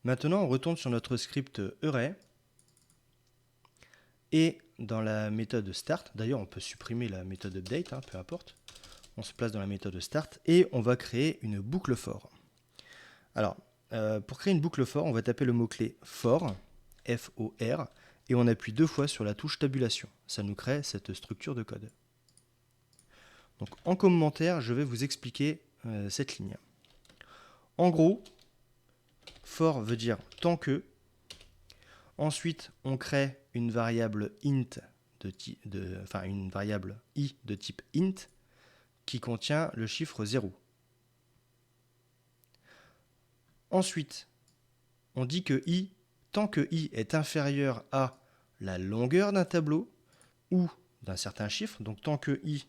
Maintenant, on retourne sur notre script array. Et dans la méthode start, d'ailleurs on peut supprimer la méthode update, peu importe. On se place dans la méthode start et on va créer une boucle for. Alors, pour créer une boucle for, on va taper le mot-clé for, F-O-R, et on appuie 2 fois sur la touche tabulation. Ça nous crée cette structure de code. Donc en commentaire, je vais vous expliquer cette ligne. En gros, for veut dire tant que. Ensuite, on crée une variable int une variable i de type int qui contient le chiffre 0. Ensuite, on dit que i, tant que i est inférieur à la longueur d'un tableau ou d'un certain chiffre, donc tant que i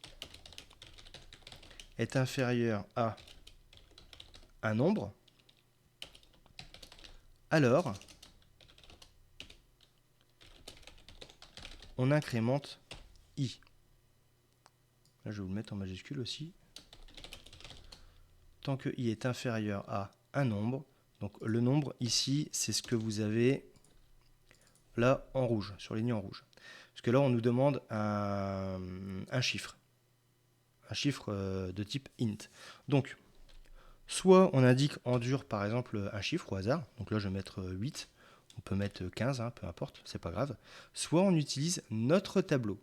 est inférieur à un nombre, alors on incrémente i. Là, je vais vous le mettre en majuscule aussi. Tant que i est inférieur à un nombre, donc le nombre ici, c'est ce que vous avez là en rouge, sur les lignes en rouge. Parce que là, on nous demande un chiffre de type int. Donc, soit on indique en dur, par exemple, un chiffre au hasard. Donc là, je vais mettre 8. On peut mettre 15, peu importe, c'est pas grave. Soit on utilise notre tableau.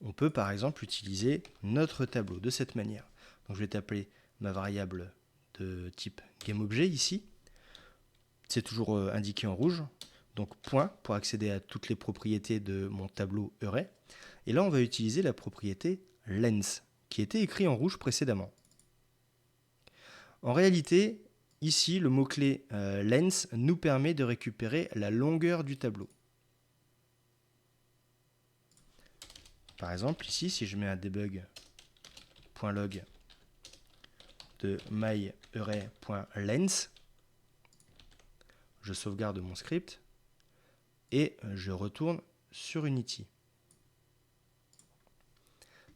On peut, par exemple, utiliser notre tableau de cette manière. Donc je vais taper ma variable de type GameObjet ici. C'est toujours indiqué en rouge. Donc point pour accéder à toutes les propriétés de mon tableau array. Et là, on va utiliser la propriété length, qui était écrit en rouge précédemment. En réalité, ici, le mot-clé length nous permet de récupérer la longueur du tableau. Par exemple, ici, si je mets un debug.log de myArray.length, je sauvegarde mon script et je retourne sur Unity.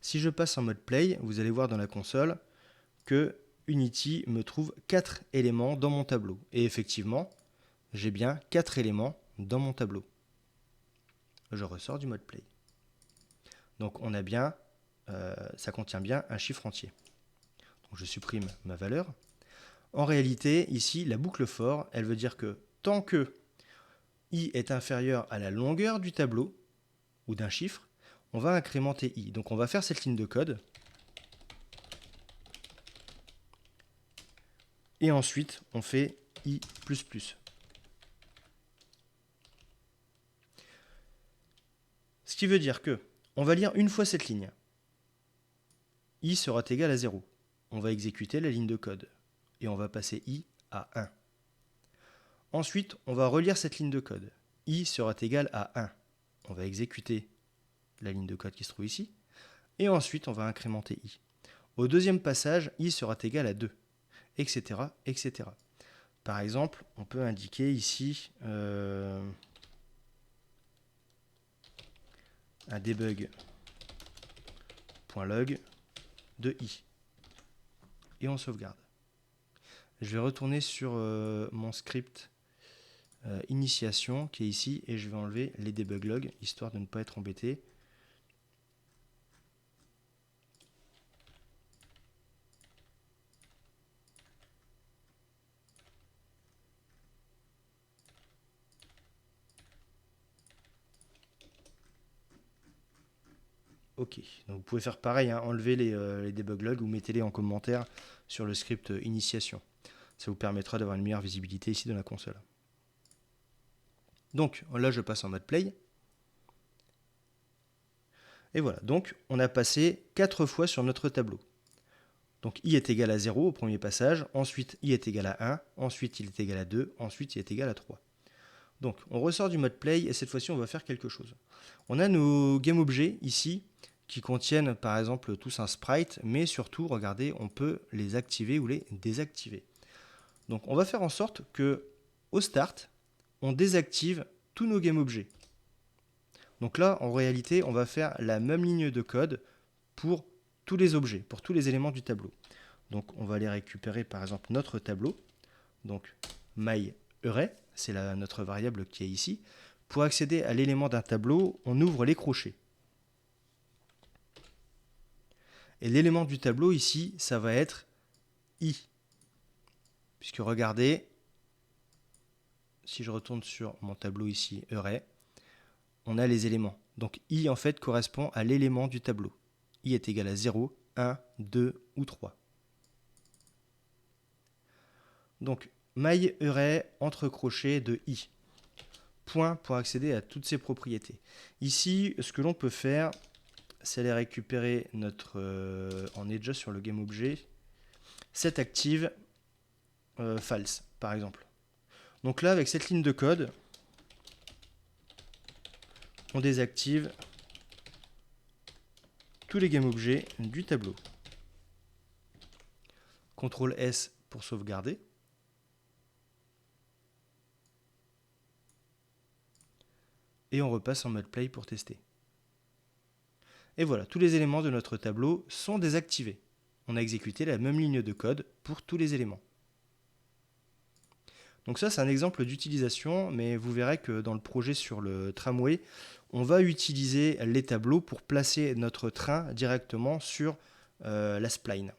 Si je passe en mode play, vous allez voir dans la console que Unity me trouve 4 éléments dans mon tableau. Et effectivement, j'ai bien 4 éléments dans mon tableau. Je ressors du mode play. Donc on a bien, ça contient bien un chiffre entier. Donc je supprime ma valeur. En réalité, ici, la boucle for, elle veut dire que tant que i est inférieur à la longueur du tableau ou d'un chiffre, on va incrémenter i. Donc on va faire cette ligne de code. Et ensuite, on fait i++. Ce qui veut dire que on va lire une fois cette ligne. I sera égal à 0. On va exécuter la ligne de code. Et on va passer i à 1. Ensuite, on va relire cette ligne de code. I sera égal à 1. On va exécuter la ligne de code qui se trouve ici. Et ensuite, on va incrémenter i. Au deuxième passage, i sera égal à 2, etc., etc. Par exemple, on peut indiquer ici un debug.log de i. Et on sauvegarde. Je vais retourner sur mon script initiation qui est ici et je vais enlever les debug logs histoire de ne pas être embêté. Ok, donc vous pouvez faire pareil, enlever les debug logs ou mettez-les en commentaire sur le script initiation. Ça vous permettra d'avoir une meilleure visibilité ici dans la console. Donc là, je passe en mode play. Et voilà, donc on a passé 4 fois sur notre tableau. Donc i est égal à 0 au premier passage, ensuite i est égal à 1, ensuite il est égal à 2, ensuite il est égal à 3. Donc on ressort du mode play et cette fois-ci on va faire quelque chose. On a nos GameObjets ici qui contiennent par exemple tous un sprite, mais surtout, regardez, on peut les activer ou les désactiver. Donc on va faire en sorte que au start, on désactive tous nos GameObjets. Donc là, en réalité, on va faire la même ligne de code pour tous les objets, pour tous les éléments du tableau. Donc on va aller récupérer par exemple notre tableau. Donc myArray, c'est notre variable qui est ici. Pour accéder à l'élément d'un tableau, on ouvre les crochets. Et l'élément du tableau ici, ça va être i. Puisque regardez, si je retourne sur mon tableau ici, array, on a les éléments. Donc i en fait correspond à l'élément du tableau. I est égal à 0, 1, 2 ou 3. Donc myArray entre crochets de i. Point pour accéder à toutes ces propriétés. Ici, ce que l'on peut faire, c'est aller récupérer notre... on est déjà sur le GameObjet. Set active false, par exemple. Donc là, avec cette ligne de code, on désactive tous les GameObjets du tableau. CTRL S pour sauvegarder. Et on repasse en mode play pour tester. Et voilà, tous les éléments de notre tableau sont désactivés. On a exécuté la même ligne de code pour tous les éléments. Donc ça, c'est un exemple d'utilisation, mais vous verrez que dans le projet sur le tramway, on va utiliser les tableaux pour placer notre train directement sur la spline.